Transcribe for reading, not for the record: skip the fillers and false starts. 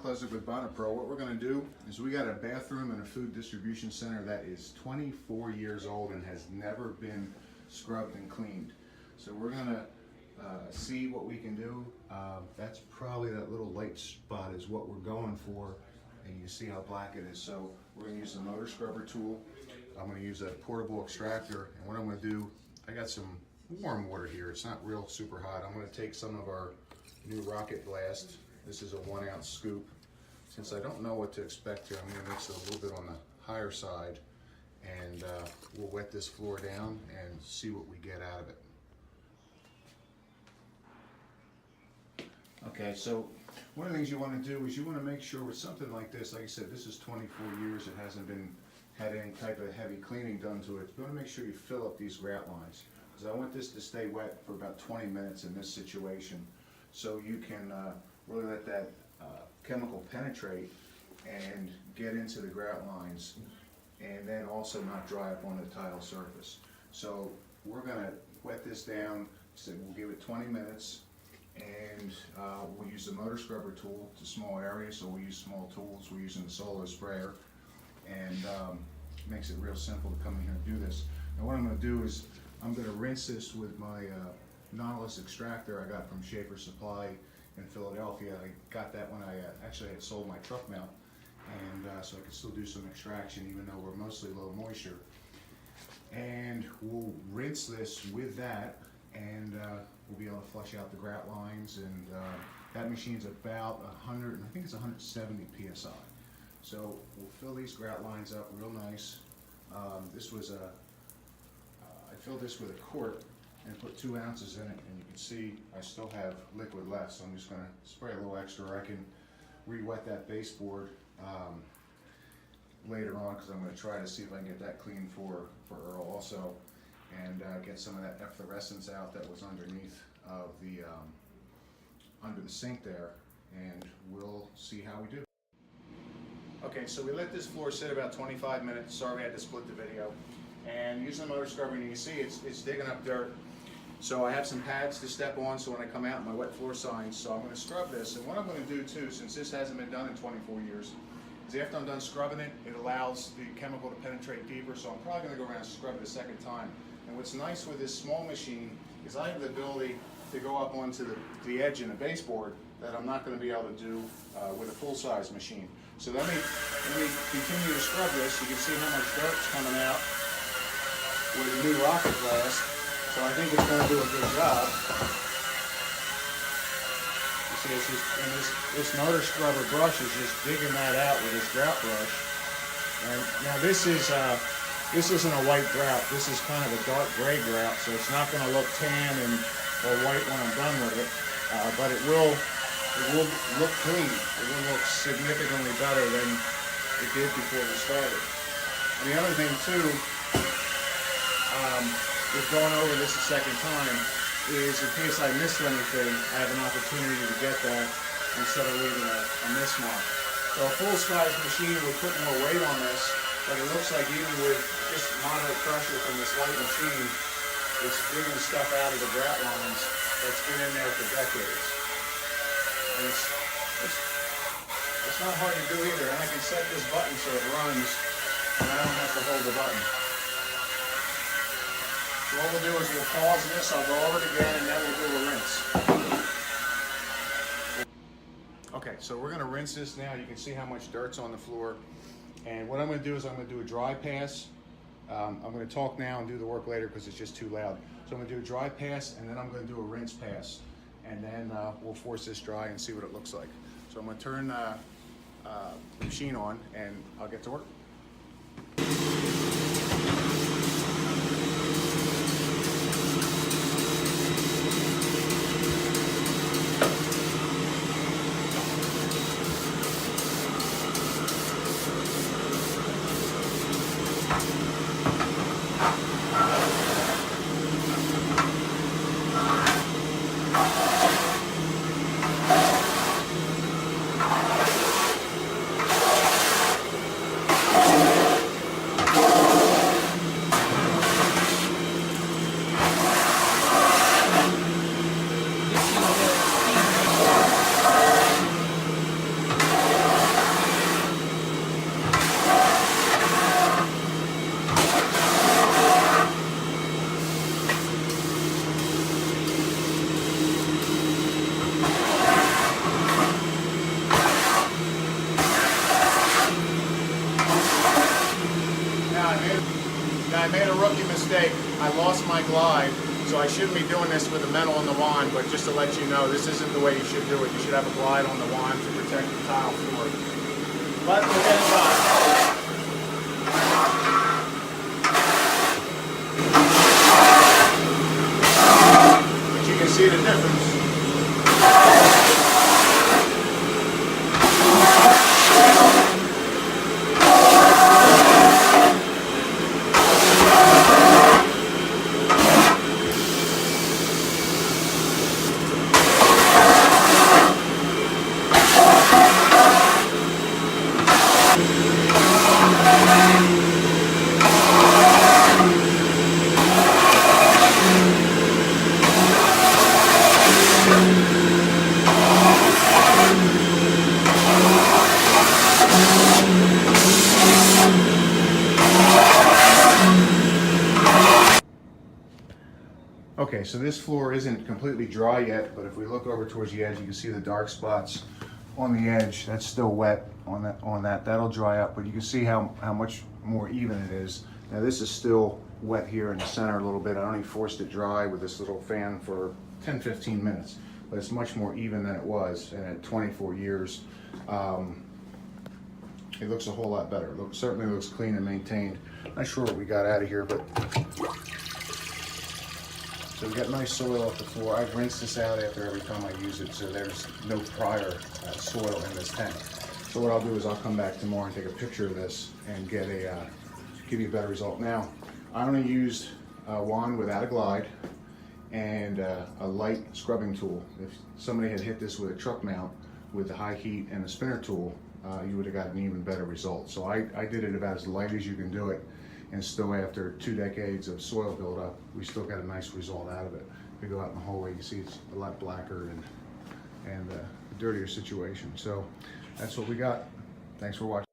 Klesik with Bonnet Pro. What we're going to do is we got a bathroom and a food distribution center that is 24 years old and has never been scrubbed and cleaned. So we're going to see what we can do. That's probably that little light spot is what we're going for, and you see how black it is. So we're going to use the motor scrubber tool. I'm going to use a portable extractor, and what I'm going to do, I got some warm water here. It's not real super hot. I'm going to take some of our new Rocket Blast. This is a 1 ounce scoop. Since I don't know what to expect here, I'm going to mix it a little bit on the higher side, and we'll wet this floor down and see what we get out of it. Okay, so one of the things you want to do is you want to make sure with something like this, like I said, this is 24 years, it hasn't had any type of heavy cleaning done to it. You want to make sure you fill up these grout lines, because I want this to stay wet for about 20 minutes in this situation, so you can really let that chemical penetrate and get into the grout lines, and then also not dry up on the tile surface. So we're going to wet this down. So we'll give it 20 minutes, and we'll use the motor scrubber tool. It's a small area, so we'll use small tools. We're using the solo sprayer, and makes it real simple to come in here and do this. And what I'm going to do is I'm going to rinse this with my Nautilus extractor I got from Schaefer Supply in Philadelphia. I got that when I actually had sold my truck mount, and so I could still do some extraction even though we're mostly low moisture. And we'll rinse this with that, and we'll be able to flush out the grout lines. And that machine's about 100, I think it's 170 psi. So we'll fill these grout lines up real nice. This was I filled this with a quart and put 2 ounces in it, and you can see I still have liquid left, so I'm just going to spray a little extra. I can re-wet that baseboard later on, because I'm going to try to see if I can get that clean for Earl also, and get some of that efflorescence out that was underneath of the under the sink there, and we'll see how we do. Okay, so we let this floor sit about 25 minutes. Sorry we had to split the video. And using the motor scrubber, and you can see it's digging up dirt. So I have some pads to step on, so when I come out, my wet floor signs. So I'm going to scrub this. And what I'm going to do too, since this hasn't been done in 24 years, is after I'm done scrubbing it, it allows the chemical to penetrate deeper. So I'm probably going to go around and scrub it a second time. And what's nice with this small machine is I have the ability to go up onto the edge in the baseboard that I'm not going to be able to do with a full-size machine. So let me continue to scrub this. You can see how much dirt's coming out with the new Rocket Blast. So I think it's going to do a good job. You see, it's just, and this motor scrubber brush is just digging that out with this grout brush. And now this isn't a white grout. This is kind of a dark gray grout, so it's not going to look tan or white when I'm done with it. But it will look clean. It will look significantly better than it did before we started. And the other thing too, with going over this a second time, is in case I missed anything, I have an opportunity to get that instead of leaving a miss mark. So a full-size machine would put more weight on this, but it looks like even with just moderate pressure from this light machine, it's digging stuff out of the grout lines that's been in there for decades. And it's not hard to do either, and I can set this button so it runs, and I don't have to hold the button. So what we'll do is we'll pause this, I'll go over it again, and then we'll do a rinse. Okay, so we're going to rinse this now. You can see how much dirt's on the floor. And what I'm going to do is I'm going to do a dry pass. I'm going to talk now and do the work later because it's just too loud. So I'm going to do a dry pass, and then I'm going to do a rinse pass. And then we'll force this dry and see what it looks like. So I'm going to turn the machine on, and I'll get to work. I made a rookie mistake. I lost my glide, so I shouldn't be doing this with a metal on the wand, but just to let you know, this isn't the way you should do it. You should have a glide on the wand to protect the tile floor. But we'll get it done. But you can see the difference. Okay, so this floor isn't completely dry yet, but if we look over towards the edge, you can see the dark spots on the edge. That's still wet on that. That'll dry up, but you can see how much more even it is. Now this is still wet here in the center a little bit. I only forced it dry with this little fan for 10-15 minutes, but it's much more even than it was. And at 24 years, it looks a whole lot better. Certainly looks clean and maintained. Not sure what we got out of here, but so we got nice soil off the floor. I've rinsed this out after every time I use it, so there's no prior soil in this tank. So what I'll do is I'll come back tomorrow and take a picture of this and get give you a better result. Now, I only used a wand without a glide and a light scrubbing tool. If somebody had hit this with a truck mount with the high heat and a spinner tool, you would have got an even better result. So I did it about as light as you can do it, and still after 2 decades of soil buildup, we still got a nice result out of it. If you go out in the hallway, you can see it's a lot blacker and a dirtier situation. So that's what we got. Thanks for watching.